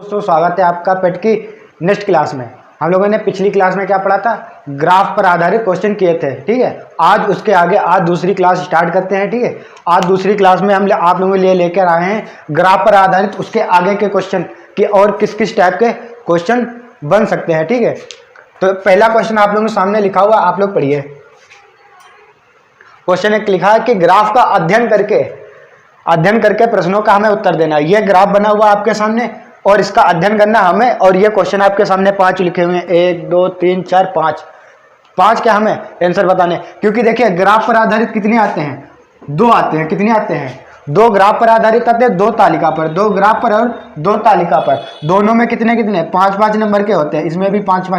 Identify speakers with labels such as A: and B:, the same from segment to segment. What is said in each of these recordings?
A: दोस्तों स्वागत है आपका पेट की नेक्स्ट क्लास में। हम लोगों ने पिछली क्लास में क्या पढ़ा था, ग्राफ पर आधारित क्वेश्चन किए थे। ठीक है, आज उसके आगे आज दूसरी क्लास स्टार्ट करते हैं। ठीक है, आज दूसरी क्लास में हम आप लोगों के लिए लेकर आए हैं ग्राफ पर आधारित उसके आगे के क्वेश्चन कि और किस किस टाइप के क्वेश्चन बन सकते हैं। ठीक है, तो पहला क्वेश्चन आप लोगों के सामने लिखा हुआ, आप लोग पढ़िए। क्वेश्चन एक लिखा है कि ग्राफ का अध्ययन करके प्रश्नों का हमें उत्तर देना। यह ग्राफ बना हुआ आपके सामने और इसका अध्ययन करना हमें, और ये क्वेश्चन आपके सामने 5 लिखे हुए हैं, 1 2 3 4 5 क्या हमें आंसर बताने। क्योंकि देखिए ग्राफ पर आधारित कितने आते हैं, 2 आते हैं। कितने आते हैं? 2 ग्राफ पर आधारित आते हैं, 2 तालिका पर, 2 ग्राफ पर और 2 तालिका पर। दोनों में कितने 5 नंबर के होते हैं, इसमें भी 5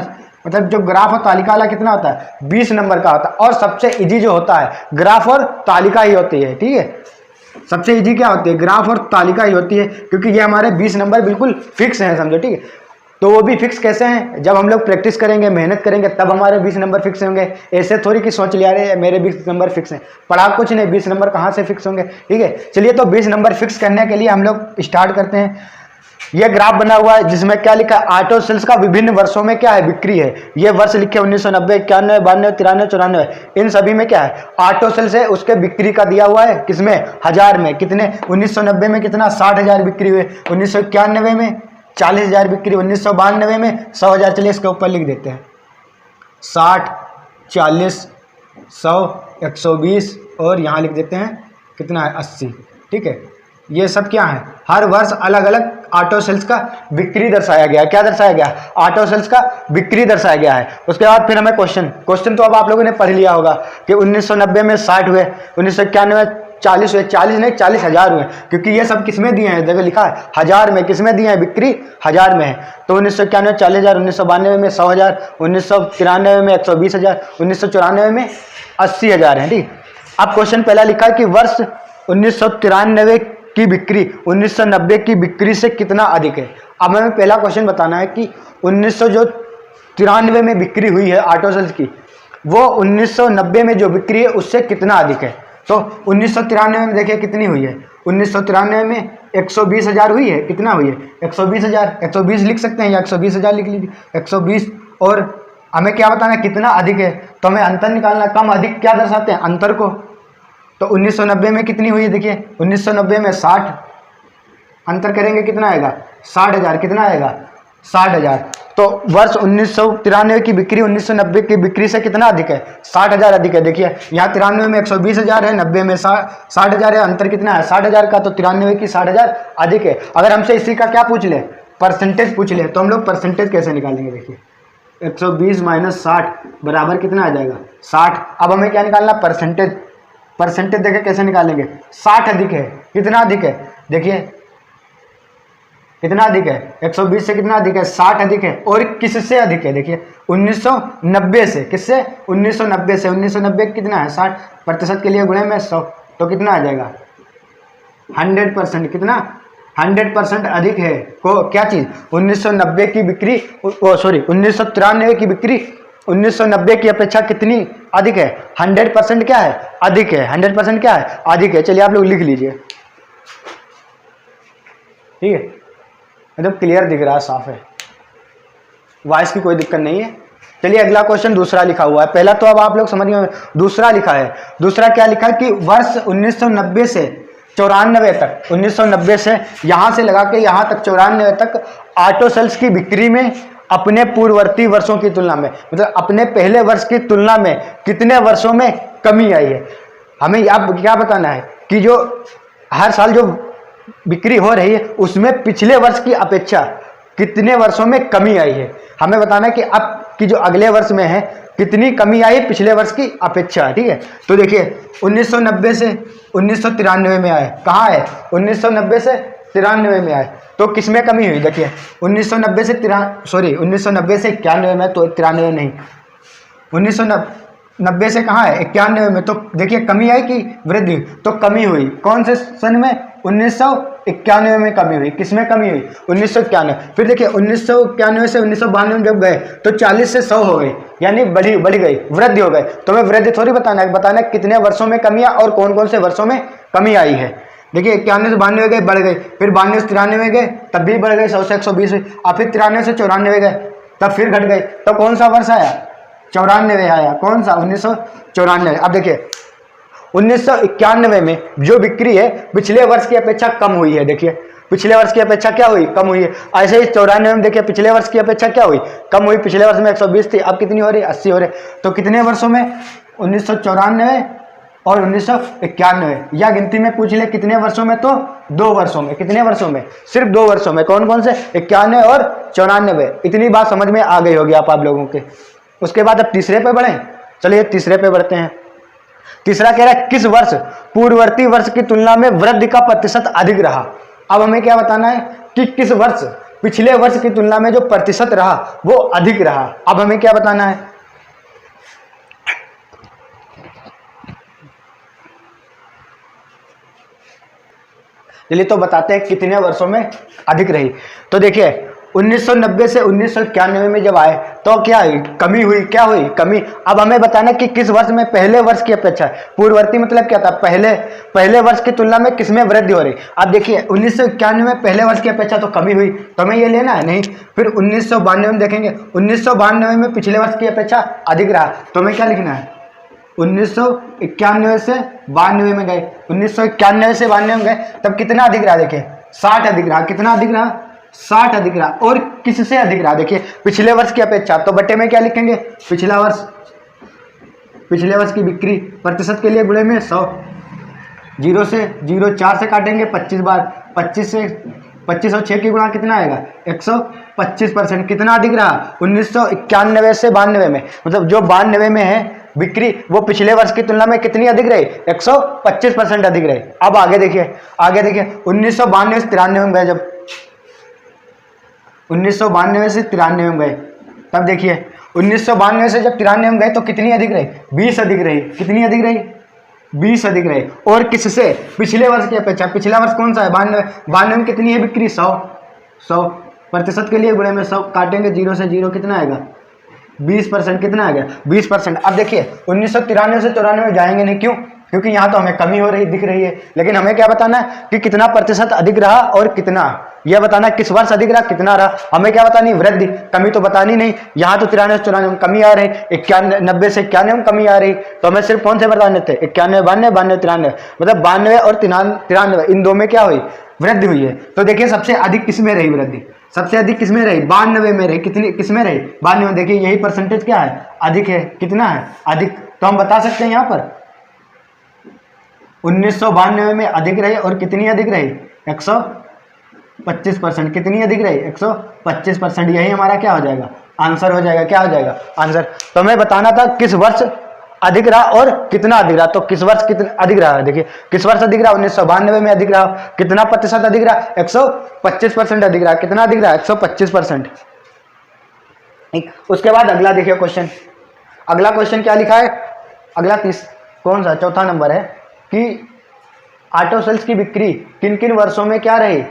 A: मतलब जो ग्राफ और तालिका वाला कितना होता है, 20 नंबर का होता है। और सबसे इजी जो होता है ग्राफ और तालिका ही होती है। ठीक है, सबसे इजी क्या होती है, ग्राफ और तालिका ही होती है, क्योंकि ये हमारे 20 नंबर बिल्कुल फिक्स हैं, समझो। ठीक है, तो वो भी फिक्स कैसे हैं, जब हम लोग प्रैक्टिस करेंगे, मेहनत करेंगे, तब हमारे 20 नंबर फिक्स होंगे। ऐसे थोड़ी कि सोच लिया रहे मेरे 20 नंबर फिक्स हैं, पढ़ा कुछ नहीं, 20 नंबर कहाँ से फिक्स होंगे। ठीक है, चलिए तो 20 नंबर फिक्स करने के लिए हम लोग स्टार्ट करते हैं। यह ग्राफ बना हुआ है जिसमें क्या लिखा है, ऑटो सेल्स का विभिन्न वर्षों में क्या है, बिक्री है। ये वर्ष लिखे 1990, 91, 92, 93, 94, इन सभी में क्या है, ऑटो सेल्स है, उसके बिक्री का दिया हुआ है। किसमें? 1000 में। कितने? 1990 में कितना, 60,000 बिक्री हुए। 1991 में 40,000 बिक्री। 1992 में 100,000। चलिए इसके ऊपर लिख देते हैं 60, 40, 100, 120 और यहाँ लिख देते हैं कितना है, 80। ठीक है, ये सब क्या है, हर वर्ष अलग अलग ऑटो सेल्स का बिक्री दर्शाया गया है। क्या दर्शाया गया? ऑटो सेल्स का बिक्री दर्शाया गया है। उसके बाद फिर हमें क्वेश्चन तो अब आप लोगों ने पढ़ लिया होगा कि 1990 में 60 हुए, 1991 में 40 हुए, 40 नहीं 40,000 हुए, क्योंकि ये सब किसमें दिए हैं, देखो लिखा है 1000 में, किसमें दिए हैं, बिक्री 1000 में है। तो 1991 40,000, 1992 में 100,000, 1993 में 120,000, 1994 में 80,000 है। ठीक, अब क्वेश्चन पहला लिखा है कि वर्ष 1993 की बिक्री 1990 की बिक्री से कितना अधिक है। अब हमें पहला क्वेश्चन बताना है कि 1993 में बिक्री हुई है ऑटो सेल्स की, वो 1990 में जो बिक्री है उससे कितना अधिक है। तो 1993 में देखिए कितनी हुई है, 1993 में 120,000 हुई है। कितना हुई है? 120,000। 120 लिख सकते हैं या 120,000 लिख लीजिए, 120। और हमें क्या बताना है, कितना अधिक है, तो हमें अंतर निकालना। कम अधिक क्या दर्शाते हैं, अंतर को। तो 1990 में कितनी हुई है, देखिए 1990 में 60, अंतर करेंगे कितना आएगा, 60,000। कितना आएगा, 60,000। तो वर्ष 1993 की बिक्री 1990 की बिक्री से कितना अधिक है, 60,000 अधिक है। देखिए यहाँ 93 में 120,000 है, 90 में 60,000 है, अंतर कितना है, 60,000 का। तो 93 की 60,000 अधिक है। अगर हमसे इसी का क्या पूछ ले, परसेंटेज पूछ ले, तो हम लोग परसेंटेज कैसे निकालेंगे। देखिए 120 माइनस 60 बराबर कितना आ जाएगा, 60। अब हमें क्या निकालना, परसेंटेज देखे कैसे निकालेंगे, 60 अधिक है। कितना अधिक है, देखिए कितना अधिक है, 120 से कितना अधिक है, 60 अधिक है। और किससे अधिक है, देखिए 1990 से। किससे? 1990 से। 1990 कितना है, 60% के लिए गुणे में 100, तो कितना आ जाएगा, 100%। कितना, 100% अधिक है को क्या चीज़, 1990 की बिक्री, सॉरी 1993 की बिक्री 1990 की अपेक्षा कितनी अधिक है, 100% क्या है, अधिक है। 100% क्या है, अधिक है। चलिए आप लोग लिख लीजिए। ठीक है, एकदम क्लियर दिख रहा है, साफ है, वॉइस की कोई दिक्कत नहीं है। चलिए अगला क्वेश्चन दूसरा लिखा हुआ है, पहला तो अब आप लोग समझ गए, दूसरा लिखा है। दूसरा क्या लिखा है कि वर्ष 1990 से 94 तक, 1990 से यहाँ से लगा के यहाँ तक 94 तक ऑटो सेल्स की बिक्री में अपने पूर्ववर्ती वर्षों की तुलना में, मतलब अपने पहले वर्ष की तुलना में कितने वर्षों में कमी आई है। हमें आप क्या बताना है कि जो हर साल जो बिक्री हो रही है उसमें पिछले वर्ष की अपेक्षा कितने वर्षों में कमी आई है। हमें बताना है कि अब की जो अगले वर्ष में है कितनी कमी आई पिछले वर्ष की अपेक्षा। ठीक है, तो देखिए 1990 से 1993 में आए, कहाँ है, 1990 से 93 में आए, तो किसमें कमी हुई, देखिए 1990 से 1990 से 91 में, तो 93 नहीं, 1990 से कहाँ है, 91 में। तो देखिए कमी आई कि वृद्धि, तो कमी हुई कौन से सन में, 1991 में कमी हुई। किसमें कमी हुई, 1991। फिर देखिए 1991 से 1992 में जब गए तो 40 से 100 हो गई, यानी बढ़ गई, वृद्धि हो गए। तो हमें वृद्धि थोड़ी बताना है, बताना है कितने वर्षों में कमी आई और कौन कौन से वर्षों में कमी आई है। देखिए 91 से 92 गए, बढ़ गए, फिर 92 से 93 गए, तब भी बढ़ गए, 100 से 120 हुई, और फिर 93 से 94 गए, तब फिर घट गए। तो कौन सा वर्ष आया? 94 आया। कौन सा? 1994। अब देखिए 1991 में जो बिक्री है पिछले वर्ष की अपेक्षा कम हुई है। देखिए पिछले वर्ष की अपेक्षा क्या हुई? कम हुई है। ऐसे ही 94 में देखिए पिछले वर्ष की अपेक्षा क्या हुई? कम हुई। पिछले वर्ष में 120 थी, अब कितनी हो रही? 80 हो रही। तो कितने वर्षों में? 1994 और 1991। या गिनती में पूछ ले कितने वर्षों में, तो 2 वर्षों में। कितने वर्षों में? सिर्फ 2 वर्षों में। कौन कौन से? 91 और 94। इतनी बात समझ में आ गई होगी आप लोगों के। उसके बाद अब तीसरे पे बढ़े। चलिए तीसरे पे बढ़ते हैं। तीसरा कह रहा है किस वर्ष पूर्ववर्ती वर्ष की तुलना में वृद्धि का प्रतिशत अधिक रहा। अब हमें क्या बताना है कि किस वर्ष पिछले वर्ष की तुलना में जो प्रतिशत रहा वो अधिक रहा। अब हमें क्या बताना है? चलिए तो बताते हैं कितने वर्षों में अधिक रही। तो देखिए 1990 से 1991 में जब आए तो क्या हुई? कमी हुई। क्या हुई? कमी। अब हमें बताना कि किस वर्ष में पहले वर्ष की अपेक्षा, पूर्ववर्ती मतलब क्या था? पहले वर्ष की तुलना में किसमें वृद्धि हो रही। अब देखिए 1991 में पहले वर्ष की अपेक्षा तो कमी हुई, तो हमें ये लेना है नहीं। फिर 1992 में देखेंगे, 1992 में पिछले वर्ष की अपेक्षा अधिक रहा, तो हमें क्या लिखना है? 1991 से 92 में गए, 1991 से 92 में गए, तब कितना अधिक रहा? देखिए 60 अधिक रहा। कितना अधिक रहा? 60 अधिक रहा। और किससे अधिक रहा? देखिए पिछले वर्ष की अपेक्षा। तो बटे में क्या लिखेंगे? पिछला वर्ष, पिछले वर्ष की बिक्री प्रतिशत के लिए गुणे में 100, 0 से 0 4 से काटेंगे 25 बार, 25 से 25 और 6 की गुणा कितना आएगा? 125%। कितना अधिक रहा? 1991 से 92 में, मतलब जो 92 में है बिक्री वो पिछले वर्ष की तुलना में कितनी अधिक रही? 125% अधिक रही। अब आगे देखिए 1992 से 93 में गए, जब 1992 से 93 में गए, तब देखिए 1992 से जब 93 में गए तो कितनी अधिक रही? 20 अधिक रही। कितनी अधिक रही? 20 अधिक रही। और किससे? पिछले वर्ष की अपेक्षा। पिछला वर्ष कौन सा है? 92। 92 में कितनी है बिक्री? 100 प्रतिशत के लिए गुणे में 100 काटेंगे, 0 से 0 कितना आएगा? 20%। कितना आ गया? 20%। अब देखिए 1993 से 94 में जाएंगे नहीं, क्यों? क्योंकि यहाँ तो हमें कमी हो रही दिख रही है, लेकिन हमें क्या बताना है कि कितना प्रतिशत अधिक रहा और कितना, यह बताना किस वर्ष अधिक रहा कितना रहा। हमें क्या बतानी? वृद्धि। कमी तो बतानी नहीं। यहाँ तो 93 से 94 में कमी आ रही, 91 से 91 में कमी आ रही, तो हमें सिर्फ कौन से बताने थे? 91 92 92 93, मतलब 92 और 93 इन दो में क्या हुई? वृद्धि हुई है। तो देखिए सबसे अधिक किसमें रही वृद्धि? सबसे अधिक किसमें रही? 92 में रही। कितनी किसमें रही? 92 में। देखिए यही परसेंटेज क्या है? अधिक है। कितना है? अधिक। तो हम बता सकते हैं यहाँ पर 1992 में अधिक रही, और कितनी अधिक रही? 125%। कितनी अधिक रही? 125%। यही हमारा क्या हो जाएगा? आंसर हो जाएगा। क्या हो जाएगा? आंसर। तो हमें बताना था किस वर्ष अधिक रहा और कितना अधिक रहा। तो किस वर्ष कितना अधिक रहा? देखिए किस वर्ष अधिक रहा? 1992 में अधिक रहा। कितना प्रतिशत अधिक रहा? 125% अधिक रहा। कितना अधिक रहा? 125%। उसके बाद अगला देखिए क्वेश्चन। अगला क्वेश्चन क्या लिखा है? अगला कौन सा? चौथा नंबर है कि ऑटो सेल्स की बिक्री किन किन वर्षों में क्या रही?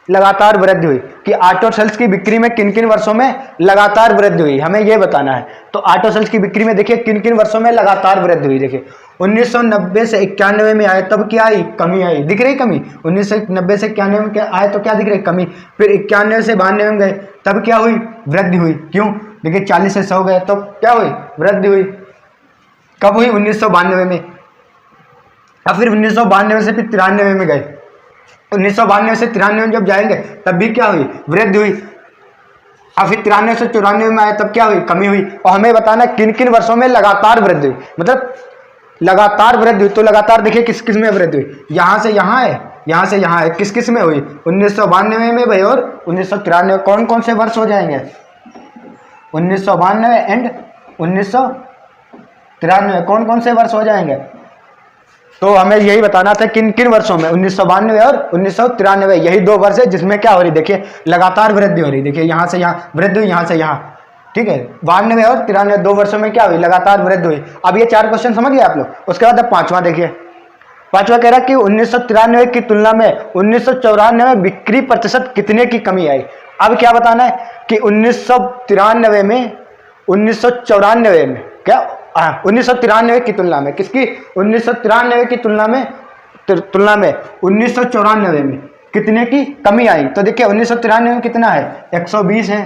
A: लगातार वृद्धि हुई। कि ऑटो सेल्स की बिक्री में किन किन वर्षों में लगातार वृद्धि हुई, हमें यह बताना है। तो ऑटो सेल्स की बिक्री में देखिए किन किन वर्षों में लगातार वृद्धि हुई। देखिए 1990 से 91 में आए तब क्या आई? कमी आई। दिख रही कमी? 1990 से 91 में क्या आए तो क्या दिख रही? कमी। फिर 91 से 92 में गए तब क्या हुई? वृद्धि हुई। क्यों? देखिए 40 से 100 गए तो क्या हुई? वृद्धि हुई। कब हुई? 1992 में। अब फिर 1992 से फिर 93 में गए, 1992 से 93 में जब जाएंगे तब भी क्या हुई? वृद्धि हुई। अब फिर 93 से 94 में आए तब क्या हुई? कमी हुई। और हमें बताना किन किन वर्षों में लगातार वृद्धि हुई, मतलब लगातार वृद्धि हुई। तो लगातार देखिए किस किस में वृद्धि हुई? यहाँ से यहाँ है, यहाँ से यहाँ है। किस किस में हुई? 1992 में भाई और 1993। कौन कौन से वर्ष हो जाएंगे? 1992 एंड 1993 कौन कौन से वर्ष हो जाएंगे? तो हमें यही बताना था किन किन वर्षों में, 1992 और 1993, यही 2 वर्ष है जिसमें क्या हो रही? देखिए लगातार वृद्धि हो रही। देखिए यहाँ से यहाँ वृद्धि हुई, यहाँ से यहाँ। ठीक है, 92 और 93 2 वर्षों में क्या हुई? लगातार वृद्धि हुई। अब ये 4 क्वेश्चन समझ गए आप लोग। उसके बाद अब 5वां देखिए। 5वां कह रहा है कि 1993 की तुलना में 1994 में बिक्री प्रतिशत कितने की कमी आई। अब क्या बताना है कि 1993 में 1994 में क्या 1993 की तुलना में, किसकी? 1993 की तुलना में तुलना में 1994 में कितने की कमी आई। तो देखिए 1993 में कितना है 120 है,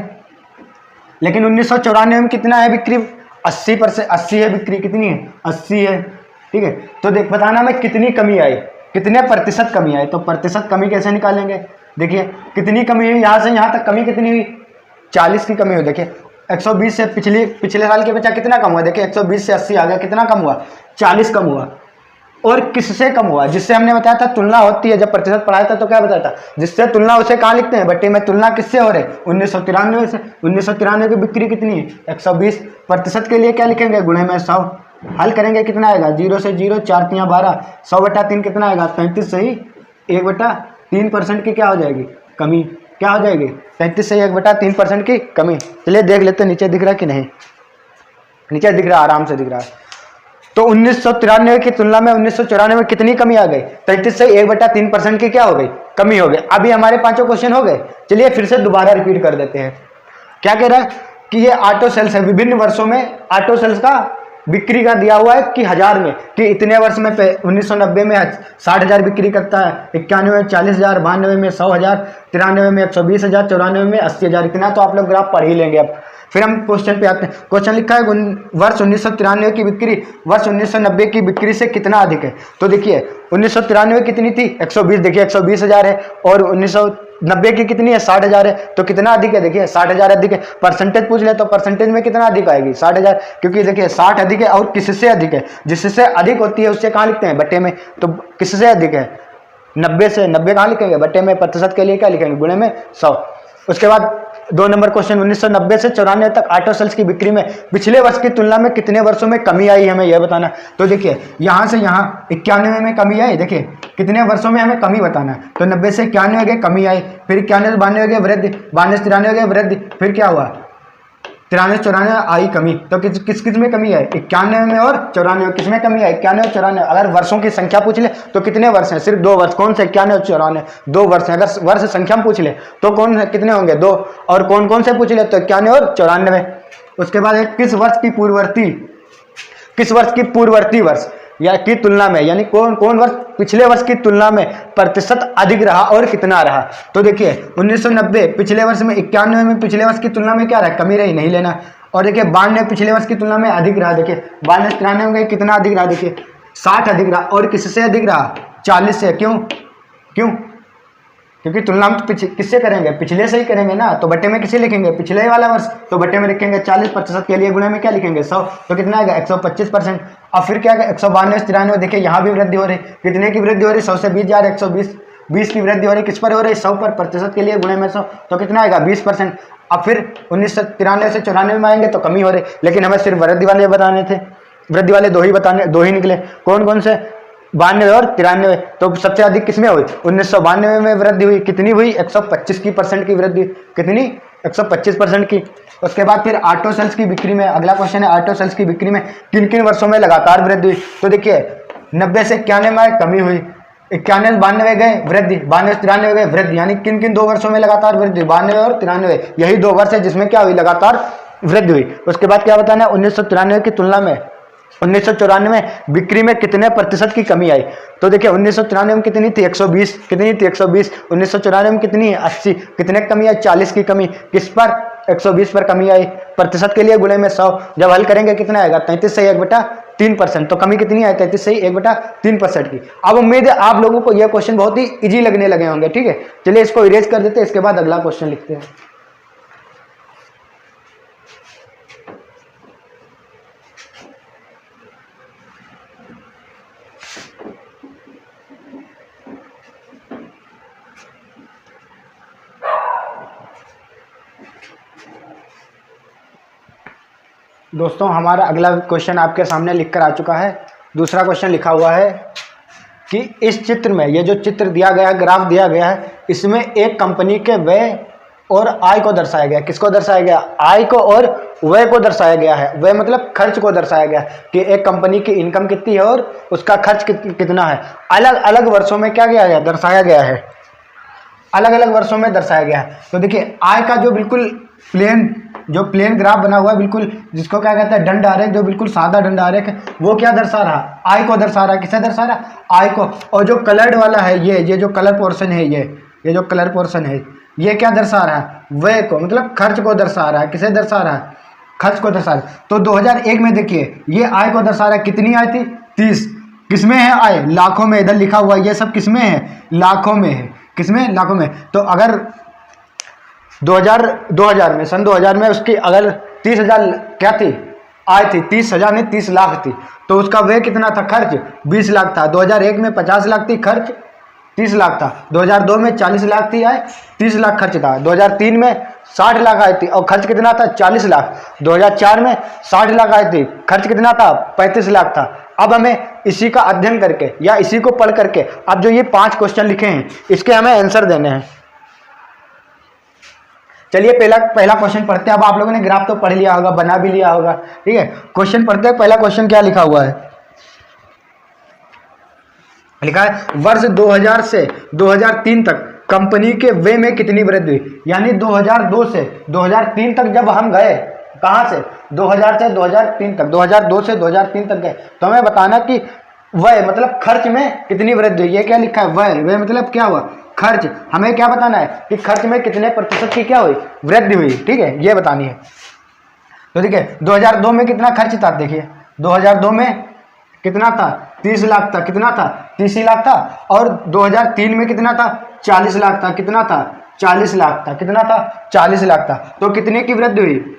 A: लेकिन 1994 में कितना है बिक्री 80%, 80 है बिक्री, कितनी है 80 है। ठीक है, तो देख बताना में कितनी कमी आई, कितने प्रतिशत कमी आई। तो प्रतिशत कमी कैसे निकालेंगे, देखिए कितनी कमी हुई, यहाँ से यहाँ तक कमी कितनी हुई 40 की कमी हुई। देखिए 120 से पिछले साल के बचा कितना कम हुआ, देखिए 120 से 80 आ गया, कितना कम हुआ 40 कम हुआ। और किससे कम हुआ, जिससे हमने बताया था तुलना होती है, जब प्रतिशत पढ़ाया था तो क्या बताया था, जिससे तुलना उसे कहाँ लिखते हैं बट्टे में, तुलना किससे हो रहे 1993 से। 1993 की बिक्री कितनी है 120, प्रतिशत के लिए क्या लिखेंगे गुणे में 100, हल करेंगे कितना आएगा 0 से 0, 4 3 12, 100/3 कितना आएगा 33 से ही 1/3% की क्या हो जाएगी कमी, क्या हो जाएगी 33 से 1/3% की कमी। चलिए देख लेते नीचे दिख रहा है कि नहीं, नीचे दिख रहा है, आराम से दिख रहा है। तो 1993 की तुलना में 1994 में कितनी कमी आ गई 33 से 1/3% की क्या हो गई कमी हो गई। अभी हमारे पांचों क्वेश्चन हो गए, चलिए फिर से दोबारा रिपीट कर देते हैं। क्या कह रहा है कि ये ऑटो सेल्स है, विभिन्न वर्षों में ऑटो सेल्स का बिक्री का दिया हुआ है कि हजार में, कि इतने वर्ष में 1990 में 60,000 बिक्री करता है, 91 में 40,000, 92 में 100,000, 93 में 120,000, 94 में 80,000। इतना तो आप लोग ग्राफ पढ़ ही लेंगे। अब फिर हम क्वेश्चन पे आते हैं। क्वेश्चन लिखा है वर्ष 1993 की बिक्री वर्ष 1990 की बिक्री से कितना अधिक है। तो देखिए 1993 कितनी थी 120, देखिए 120,000 है, और 1990 की कितनी है 60,000 है, तो कितना अधिक है देखिए 60,000 अधिक है। परसेंटेज पूछ ले तो परसेंटेज में कितना अधिक आएगी 60,000, क्योंकि देखिए 60 अधिक है और किससे अधिक है, जिससे अधिक होती है उससे कहाँ लिखते हैं बट्टे में, तो किससे अधिक है 90 से, 90 कहाँ लिखेंगे बट्टे में, प्रतिशत के लिए क्या लिखेंगे गुणे में 100। उसके बाद 2 नंबर क्वेश्चन 1990 से 94 तक ऑटो सेल्स की बिक्री में पिछले वर्ष की तुलना में कितने वर्षों में कमी आई, हमें यह बताना। तो देखिए यहाँ से यहाँ 91 में कमी आई, देखिए कितने वर्षों में हमें कमी बताना है। तो 90 से 91 हो गए कमी आई, फिर 91 से 92 हो गए वृद्धि, 92 से 93 हो गए वृद्धि, फिर क्या हुआ 93 से 94 आई कमी। तो किस में कमी है 91 में और 94, किस में कमी है 91 और 94। अगर वर्षों की संख्या पूछ ले तो कितने वर्ष हैं, सिर्फ 2 वर्ष, कौन से 91 और 94, 2 वर्ष हैं। अगर वर्ष संख्या में पूछ ले तो कौन कितने होंगे 2, और कौन कौन से पूछ ले तो 91 और 94। उसके बाद किस वर्ष की पूर्ववर्ती वर्ष या की तुलना में, यानी कौन कौन वर्ष पिछले वर्ष की तुलना में प्रतिशत अधिक रहा और कितना रहा। तो देखिए 1990 पिछले वर्ष में, 91 में पिछले वर्ष की तुलना में क्या रहा कमी रही, नहीं लेना। और देखिए 92 पिछले वर्ष की तुलना में अधिक रहा, देखिए 92 से 93 में कितना अधिक रहा, देखिए 60 अधिक रहा, और किससे अधिक रहा 40 से। क्यों क्योंकि तुलना हम किससे करेंगे पिछले से ही करेंगे ना, तो बट्टे में किसे लिखेंगे पिछले वाला वर्ष, तो बट्टे में लिखेंगे 40%, के लिए गुणे में क्या लिखेंगे 100, तो कितना आएगा 125%। अब फिर क्या 192 से 93, देखिए यहाँ भी वृद्धि हो रही, कितने की वृद्धि हो रही 100 से 20 जा रहे 120 की वृद्धि हो रही, किस पर हो रही 100 पर, प्रतिशत के लिए गुणे में 100, तो कितना आएगा 20%। अब फिर 1993 से 94 में आएंगे तो कमी हो रही, लेकिन हमें सिर्फ वृद्धि वाले बताने थे, वृद्धि वाले दो ही निकले, कौन कौन से 92 और 93। तो सबसे अधिक किसमें हुई 1992 में वृद्धि हुई, कितनी हुई 125% की वृद्धि, कितनी 125% की। उसके बाद फिर ऑटो सेल्स की बिक्री में, अगला क्वेश्चन है ऑटो सेल्स की बिक्री में किन किन वर्षों में लगातार वृद्धि हुई। तो देखिए 90 से 91 में कमी हुई, 91 से 92 गए वृद्धि, 92 से 93 गए वृद्धि, यानी किन किन 2 वर्षों में लगातार वृद्धि 92 और 93, यही 2 वर्ष है जिसमें क्या हुई लगातार वृद्धि हुई। उसके बाद क्या बताना है 1993 की तुलना में 1994 में बिक्री में कितने प्रतिशत की कमी आई। तो देखिए 1993 में कितनी थी 120, कितनी थी 120, 1994 में कितनी है 80, कितने कमी आई 40 की कमी, किस पर 120 पर कमी आई, प्रतिशत के लिए गुणे में 100, जब हल करेंगे कितना आएगा 33 से 1/3%, तो कमी कितनी आई 33 से 1/3% की। अब उम्मीद है आप लोगों को यह क्वेश्चन बहुत ही इजी लगने लगे होंगे, ठीक है। चलिए इसको इरेज कर देते हैं, इसके बाद अगला क्वेश्चन लिखते हैं। दोस्तों हमारा अगला क्वेश्चन आपके सामने लिखकर आ चुका है। दूसरा क्वेश्चन लिखा हुआ है कि इस चित्र में, ये जो चित्र दिया गया है, ग्राफ दिया गया है, इसमें एक कंपनी के व्यय और आय को दर्शाया गया। किसको दर्शाया गया, आय को और व्यय को दर्शाया गया है। व्यय मतलब खर्च को दर्शाया गया कि एक कंपनी की इनकम कितनी है और उसका खर्च कितना है। अलग अलग वर्षों में क्या किया गया, दर्शाया गया है, अलग अलग वर्षों में दर्शाया गया है। तो देखिए आय का जो बिल्कुल प्लेन जो प्लेन ग्राफ बना हुआ है बिल्कुल, जिसको क्या कहते हैं दंड आरेख, जो बिल्कुल सादा दंड आरेख है, वो क्या दर्शा रहा, आय को दर्शा रहा। किसे दर्शा रहा, आय को। और जो कलर्ड वाला है ये जो कलर पोर्शन है, ये जो कलर पोर्शन है, ये क्या दर्शा रहा है, व्यय को, मतलब खर्च को दर्शा रहा है। किसे दर्शा रहा है, खर्च को दर्शा रहा है। तो 2001 में देखिए ये आय को दर्शा रहा है, कितनी आय थी, 30। किसमें है आय, लाखों में, इधर लिखा हुआ ये सब किसमें है, लाखों में है। किसमें, लाखों में। तो अगर 2000 में, सन 2000 में उसकी अगर 30,000 क्या थी, आय थी, 30,000 नहीं 30 लाख थी, तो उसका व्यय कितना था, खर्च 20 लाख था। 2001 में 50 लाख थी, खर्च 30 लाख था। 2002 में 40 लाख थी आय, 30 लाख खर्च था। 2003 में 60 लाख आय थी और खर्च कितना था, 40 लाख। 2004 में 60 लाख आय थी, खर्च कितना था, 35 लाख था। अब हमें इसी का अध्ययन करके या इसी को पढ़ करके अब जो ये 5 क्वेश्चन लिखे हैं इसके हमें आंसर देने हैं। चलिए पहला क्वेश्चन पढ़ते हैं। अब आप लोगों ने ग्राफ तो पढ़ लिया होगा, बना भी लिया होगा, ठीक है। क्वेश्चन पढ़ते हैं। पहला क्वेश्चन क्या लिखा हुआ है, लिखा है वर्ष 2000 से 2003 तक कंपनी के व्यय में कितनी वृद्धि हुई। यानी 2002 से 2003 तक जब हम गए, कहां से, 2000 से 2003 तक, 2002 से 2003 तक गए, तो हमें बताना कि व्यय मतलब खर्च में कितनी वृद्धि हुई। ये क्या लिखा है, व्यय मतलब क्या हुआ, खर्च। हमें क्या बताना है कि खर्च में कितने प्रतिशत की क्या हुई, वृद्धि हुई, ठीक है, ये बतानी है। तो देखिए 2002 में कितना खर्च था, देखिए 2002 में कितना था, 30 लाख था। कितना था, 30 लाख था। और 2003 में कितना था, 40 लाख था। कितना था, 40 लाख था। कितना था, 40 लाख था। तो कितने की वृद्धि हुई,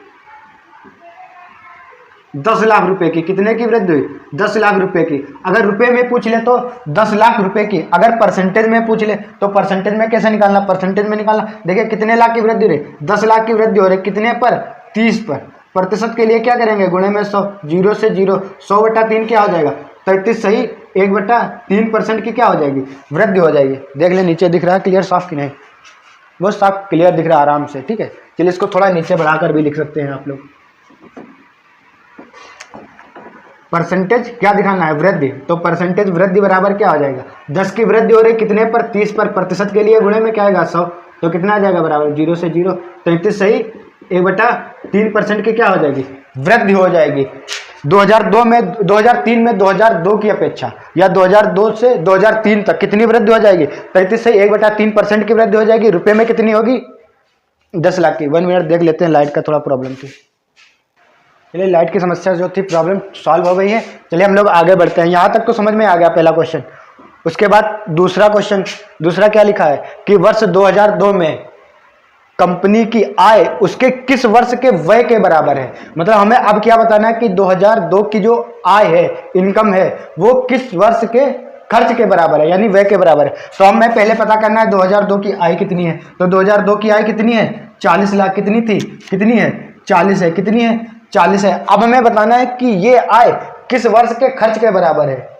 A: 10 लाख रुपए की। कितने की वृद्धि हुई, 10 लाख रुपए की। अगर रुपए में पूछ ले तो 10 लाख रुपए की। अगर परसेंटेज में पूछ ले तो परसेंटेज में कैसे निकालना, परसेंटेज में निकालना। देखिए कितने लाख की वृद्धि हो रही, 10 लाख की वृद्धि हो रही, कितने पर, 30 पर। प्रतिशत के लिए क्या करेंगे, गुणे में 100, 0 से 0, 100/3 क्या हो जाएगा, 33 सही, 1/3% की क्या हो जाएगी, वृद्धि हो जाएगी। देख ले नीचे दिख रहा है क्लियर, साफ कि नहीं, वो साफ क्लियर दिख रहा है आराम से, ठीक है। चलिए इसको थोड़ा नीचे बढ़ाकर भी लिख सकते हैं आप लोग। परसेंटेज क्या दिखाना है, वृद्धि। तो परसेंटेज वृद्धि बराबर क्या हो जाएगा, 10 की वृद्धि हो रही कितने पर, 30 पर। प्रतिशत के लिए गुणे में क्या आएगा, 100, तो कितना आ जाएगा बराबर, 0 से 0, 33 सही, 1/3% की क्या हो जाएगी, वृद्धि हो जाएगी। 2003 में 2002 की अपेक्षा या 2002 से 2003 तक कितनी वृद्धि हो जाएगी, 33 से 1/3% की वृद्धि हो जाएगी। रुपए में कितनी होगी, 10 लाख की। 1 मिनट देख लेते हैं, लाइट का थोड़ा प्रॉब्लम थी। चलिए लाइट की समस्या जो थी, प्रॉब्लम सॉल्व हो गई है। चलिए हम लोग आगे बढ़ते हैं। यहाँ तक तो समझ में आ गया पहला क्वेश्चन। उसके बाद दूसरा क्वेश्चन, दूसरा क्या लिखा है कि वर्ष 2002 में कंपनी की आय उसके किस वर्ष के व्यय के बराबर है। मतलब हमें अब क्या बताना है कि 2002 की जो आय है, इनकम है, वो किस वर्ष के खर्च के बराबर है, यानी व्यय के बराबर है। तो हमें पहले पता करना है 2002 की आय कितनी है। तो 2002 की आय कितनी है, 40 लाख। कितनी थी, कितनी है, 40 है। कितनी है, 40 है। अब हमें बताना है कि ये आय किस वर्ष के खर्च के बराबर है।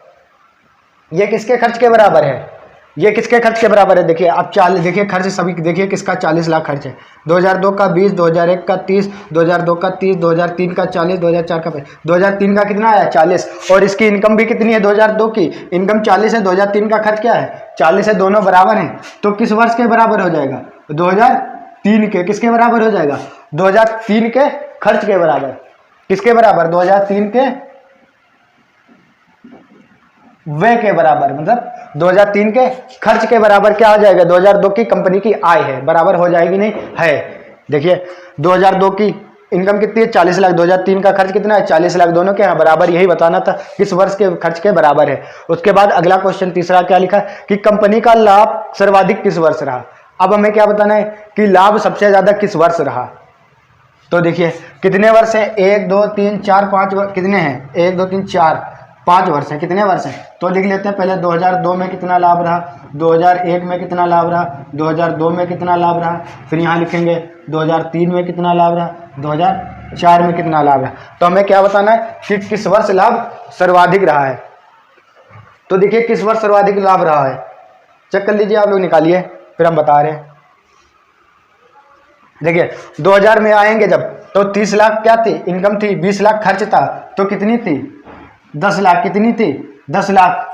A: ये किसके खर्च के बराबर है, ये किसके खर्च के बराबर है। देखिए अब 40, देखिए खर्च सभी, देखिए किसका 40 लाख खर्च है। 2002 का 20, 2001 का 30, 2002 का 30, 2003 का 40, 2004 का 25, 2003 का कितना आया, 40। और इसकी इनकम भी कितनी है, 2002 की इनकम 40 है, 2003 का खर्च क्या है, 40 है। दोनों बराबर हैं। तो किस वर्ष के बराबर हो जाएगा, 2003 के। किसके बराबर हो जाएगा, 2003 के खर्च के बराबर। किसके बराबर, 2003 के व्यय के बराबर। मतलब 2003 के खर्च के बराबर क्या हो जाएगा, 2002 की कंपनी की आय है, बराबर हो जाएगी, नहीं है। देखिए 2002 की इनकम कितनी है, 40 लाख। 2003 का खर्च कितना है, 40 लाख। दोनों के यहाँ बराबर, यही बताना था किस वर्ष के खर्च के बराबर है। उसके बाद अगला क्वेश्चन तीसरा क्या लिखा है कि कंपनी का लाभ सर्वाधिक किस वर्ष रहा। अब हमें क्या बताना है कि लाभ सबसे ज्यादा किस वर्ष रहा। तो देखिए कितने वर्ष है, 1 2 3 4 5 कितने हैं, 1 2 3 4 5 वर्ष है। कितने वर्ष हैं, तो लिख लेते हैं पहले। 2002 में कितना लाभ रहा, 2001 में कितना लाभ रहा, 2002 में कितना लाभ रहा, फिर यहाँ लिखेंगे 2003 में कितना लाभ रहा, 2004 में कितना लाभ रहा। तो हमें क्या बताना है कि किस वर्ष लाभ सर्वाधिक रहा है। तो देखिए किस वर्ष सर्वाधिक लाभ रहा है, चेक कर लीजिए आप लोग, निकालिए, फिर हम बता रहे हैं। देखिए 2000 में आएंगे जब, तो 30 लाख क्या थी, इनकम थी, 20 लाख खर्च था, तो कितनी थी, 10 लाख। कितनी थी, 10 लाख।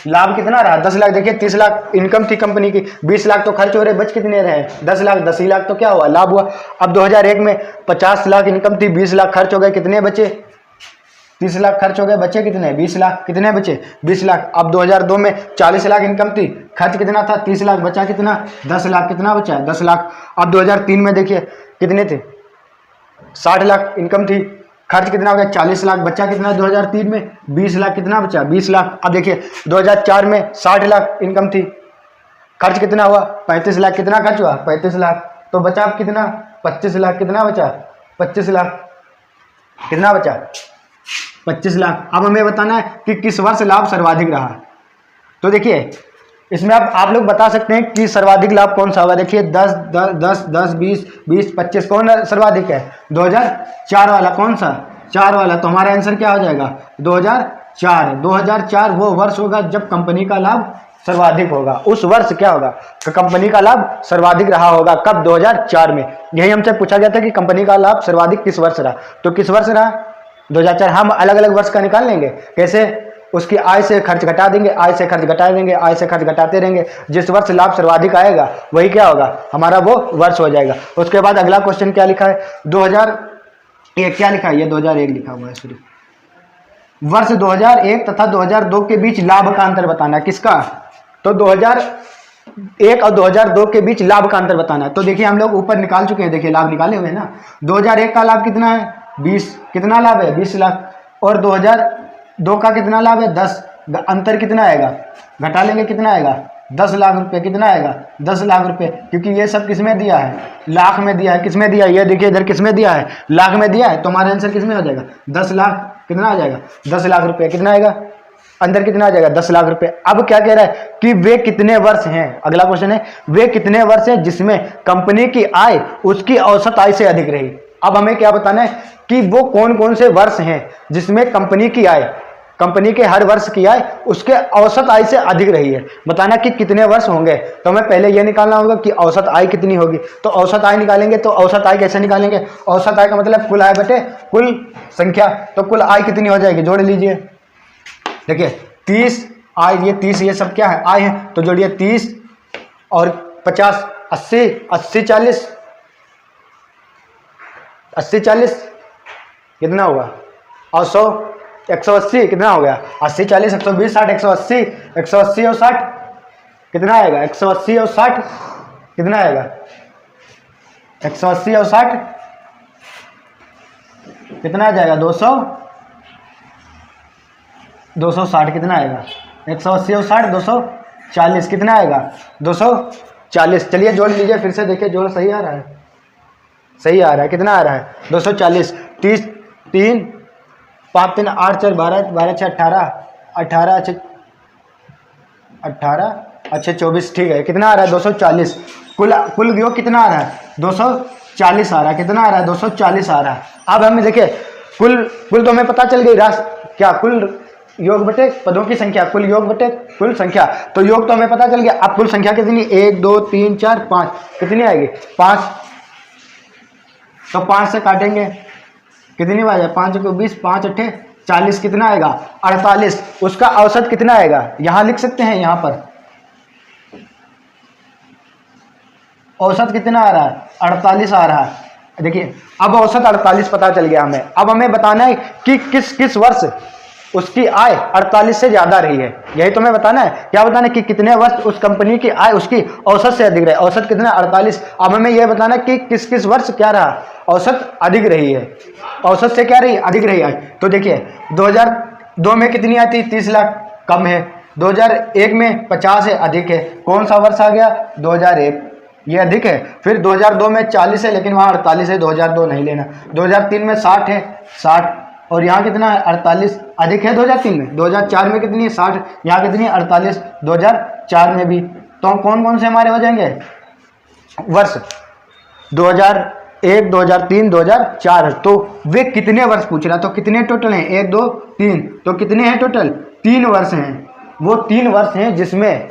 A: लाभ कितना रहा 10 लाख। देखिए 30 लाख इनकम थी कंपनी की, 20 लाख तो खर्च हो रहे, बच कितने रहे 10 लाख। 10 ही लाख तो क्या हुआ लाभ हुआ। अब 2001 में 50 लाख इनकम थी, 20 लाख खर्च हो गए, कितने बचे 30 लाख खर्च हो गए, बचे कितने 20 लाख। कितने बचे 20 लाख। अब 2002 में 40 लाख इनकम थी, खर्च कितना था 30 लाख, बचा कितना 10 लाख। कितना बचा 10 लाख। अब 2003 में देखिए कितने थे 60 लाख इनकम थी, खर्च कितना हो गया 40 लाख, बचा कितना 2003 में 20 लाख। कितना बचा 20 लाख। अब देखिए 2004 में 60 लाख इनकम थी, खर्च कितना हुआ 35 लाख। कितना खर्च हुआ 35 लाख, तो बचा अब कितना 25 लाख। कितना बचा 25 लाख। कितना बचा 25 लाख। अब हमें बताना है कि किस वर्ष लाभ सर्वाधिक रहा। तो देखिए इसमें आप लोग बता सकते हैं कि सर्वाधिक लाभ कौन सा होगा। देखिए 10 10 10 10 20 20 25 कौन सर्वाधिक है 2004 वाला। कौन सा 4 वाला। तो हमारा आंसर क्या हो जाएगा 2004। 2004 वो वर्ष होगा जब कंपनी का लाभ सर्वाधिक होगा। उस वर्ष क्या होगा तो कंपनी का लाभ सर्वाधिक रहा होगा। कब 2004 में। यही हमसे पूछा गया था कि कंपनी का लाभ सर्वाधिक किस वर्ष रहा, तो किस वर्ष रहा 2004। हम अलग अलग वर्ष का निकाल लेंगे। कैसे उसकी आय से खर्च घटा देंगे, आय से खर्च घटा देंगे, आय से खर्च घटाते रहेंगे। जिस वर्ष लाभ सर्वाधिक आएगा वही क्या होगा हमारा वो वर्ष हो जाएगा। उसके बाद अगला क्वेश्चन क्या लिखा है 2001 क्या लिखा है ये 2001 लिखा हुआ है सॉरी। वर्ष 2001 तथा 2002 के बीच लाभ का अंतर बताना। किसका तो 2001 और 2002 के बीच लाभ का अंतर बताना है। तो देखिए हम लोग ऊपर निकाल चुके हैं, देखिए लाभ निकाले हुए हैं ना। 2001 का लाभ कितना है 20, कितना लाभ है 20 लाख। और 2002 का कितना लाभ है 10, अंतर कितना आएगा घटा लेंगे कितना आएगा 10 लाख रुपए। कितना आएगा 10 लाख रुपए, क्योंकि ये सब किसमें दिया है लाख में दिया है। किसमें दिया है ये देखिए इधर किसमें दिया है लाख में दिया है। तो हमारा आंसर किसमें हो जाएगा 10 लाख। कितना आ जाएगा 10 लाख रुपए। कितना आएगा अंदर कितना आ जाएगा 10 लाख रुपए। अब क्या कह रहा है कि वे कितने वर्ष हैं, अगला क्वेश्चन है वे कितने वर्ष हैं जिसमें कंपनी की आय उसकी औसत आय से अधिक रही। अब हमें क्या बताना है कि वो कौन कौन से वर्ष हैं जिसमें कंपनी की आय, कंपनी के हर वर्ष की आय उसके औसत आय से अधिक रही है। बताना कि कितने वर्ष होंगे। तो हमें पहले यह निकालना होगा कि औसत आय कितनी होगी। तो औसत आय निकालेंगे, तो औसत आय कैसे निकालेंगे, औसत आय का मतलब कुल आय बटे कुल संख्या। तो कुल आय कितनी हो जाएगी जोड़ लीजिए। देखिए 30 आय, ये 30 ये सब क्या है आय है, तो जोड़िए 30 और 50 80 80 40 80 40 कितना हुआ और 100 180 कितना हो गया 80 40 120 60 180 180 और 60 कितना आएगा 180 और 60 कितना आएगा 180 और 60 कितना आ जाएगा 200 260 कितना आएगा 180 और 60 240 कितना आएगा 240। चलिए जोड़ लीजिए फिर से, देखिए जोड़ सही आ रहा है, सही आ रहा है। कितना आ रहा है 240 30 3 5 3 8 4 12 12 6 18 18 18 अच्छा 24 ठीक है। कितना आ रहा है 240। कुल योग कितना आ रहा है 240 आ रहा है। कितना आ रहा है 240 आ रहा है। अब हमें देखिए कुल तो हमें पता चल गई क्या कुल योग बटे पदों की संख्या, कुल योग बटे कुल संख्या। तो योग तो हमें पता चल गया। अब कुल संख्या कितनी 1 2 3 4 5 कितनी आएगी 5। तो 5 से काटेंगे कितनी बार है 5 को 20 5 8 40 कितना आएगा 48। उसका औसत कितना आएगा यहां लिख सकते हैं, यहां पर औसत कितना आ रहा है 48 आ रहा है। देखिए अब औसत 48 पता चल गया हमें। अब हमें बताना है कि किस किस वर्ष उसकी आय 48 से ज्यादा रही है। यही तो हमें बताना है। क्या बताना है कि कितने वर्ष उस कंपनी की आय उसकी औसत से अधिक रहे। औसत कितना 48। अब हमें यह बताना है कि किस किस वर्ष क्या रहा औसत अधिक रही है, औसत से क्या रही अधिक रही आय। तो देखिए 2002 में कितनी आती 30 लाख कम है, 2001 में 50 है अधिक है। कौन सा वर्ष आ गया 2001 ये अधिक है। फिर 2002 में 40 है लेकिन वहाँ 48 है, 2002 नहीं लेना। 2003 में 60 है 60 और यहाँ कितना है 48 अधिक है 2003 में। 2004 में कितनी है 60, यहाँ कितनी है 48 2004 में भी। तो कौन कौन से हमारे हो जाएंगे वर्ष 2001 2003 2004। तो वे कितने वर्ष पूछ रहा, तो कितने टोटल हैं 1 2 3, तो कितने हैं टोटल 3 वर्ष हैं। वो 3 वर्ष हैं जिसमें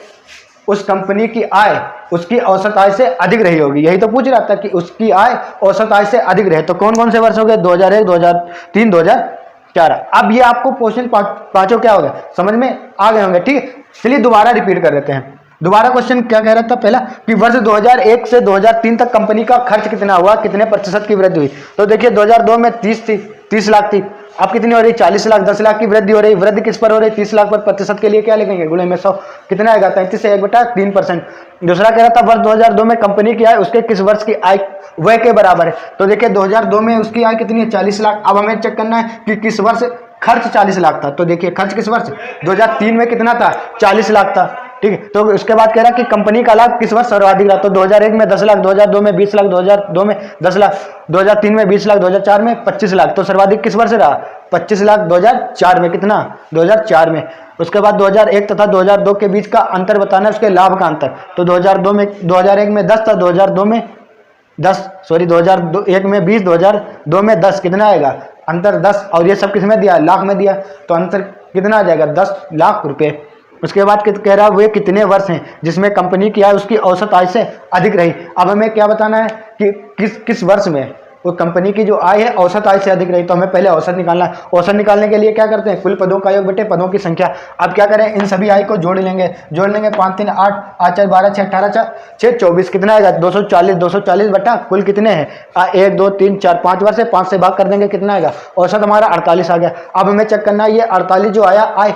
A: उस कंपनी की आय उसकी औसत आय से अधिक रही होगी। यही तो पूछ रहा था कि उसकी आय औसत आय से अधिक रहे। तो कौन कौन से वर्ष हो गए 2001 2003 2004। अब ये आपको क्वेश्चन पांचों क्या हो गए समझ में आ गए होंगे। ठीक है, चलिए दोबारा रिपीट कर देते हैं। दोबारा क्वेश्चन क्या कह रहा था पहला कि वर्ष 2001 से 2003 तक कंपनी का खर्च कितना हुआ, कितने प्रतिशत की वृद्धि हुई। तो देखिए 2002 में 30 लाख थी, अब कितनी हो रही 40 लाख, 10 लाख की वृद्धि हो रही। वृद्धि किस पर हो रही 30 लाख पर, प्रतिशत के लिए क्या लिखेंगे गुणे में 100, कितना आएगा 33 से 1/3%। दूसरा कह रहा था वर्ष 2002 में कंपनी की आय उसके किस वर्ष की आय व्यय के बराबर है। तो देखिए 2002 में उसकी आय कितनी है 40 लाख। अब हमें चेक करना है कि किस वर्ष खर्च 40 लाख था। तो देखिए खर्च किस वर्ष 2003 में कितना था 40 लाख था, ठीक है। तो उसके बाद कह रहा कि कंपनी का लाभ किस वर्ष सर्वाधिक रहा। तो 2001 में 10 लाख, 2002 में 20 लाख, 2002 में 10 लाख, 2003 में 20 लाख, 2004 में 25 लाख। तो सर्वाधिक किस वर्ष रहा 25 लाख 2004 में, कितना 2004 में। उसके बाद 2001 तथा 2002 के बीच का अंतर बताना है, उसके लाभ का अंतर। तो 2001 में 10 था, 2002 में 10, सॉरी 2001 में 20, 2002 में 10, कितना आएगा अंतर 10। और ये सब किस में दिया लाख में दिया, तो अंतर कितना आ जाएगा 10 लाख रुपए। उसके बाद कह रहा है वे कितने वर्ष हैं जिसमें कंपनी की आय उसकी औसत आय से अधिक रही। अब हमें क्या बताना है कि किस वर्ष में वो कंपनी की जो आय है औसत आय से अधिक रही। तो हमें पहले औसत निकालना है। औसत निकालने के लिए क्या करते हैं कुल पदों का योग बटे पदों की संख्या। अब क्या करें इन सभी आय को जोड़ लेंगे 5 3 8 8 4 12 6 18 6 24, कितना आएगा 240 बटा कुल कितने हैं 1 2 3 4 5 वर्ष है, 5 से भाग कर देंगे कितना आएगा औसत हमारा 48 आ गया। अब हमें चेक करना है ये 48 जो आया आय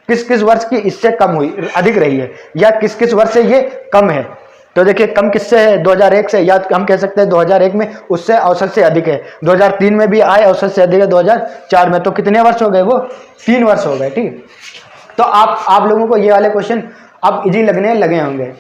A: किस वर्ष की इससे कम हुई अधिक रही है, या किस वर्ष से ये कम है। तो देखिए कम किससे है 2001 से, या हम कह सकते हैं 2001 में उससे औसत से अधिक है। 2003 में भी आय औसत से अधिक है 2004 में। तो कितने वर्ष हो गए वो 3 वर्ष हो गए, ठीक। तो आप लोगों को ये वाले क्वेश्चन अब इजी लगने लगे होंगे।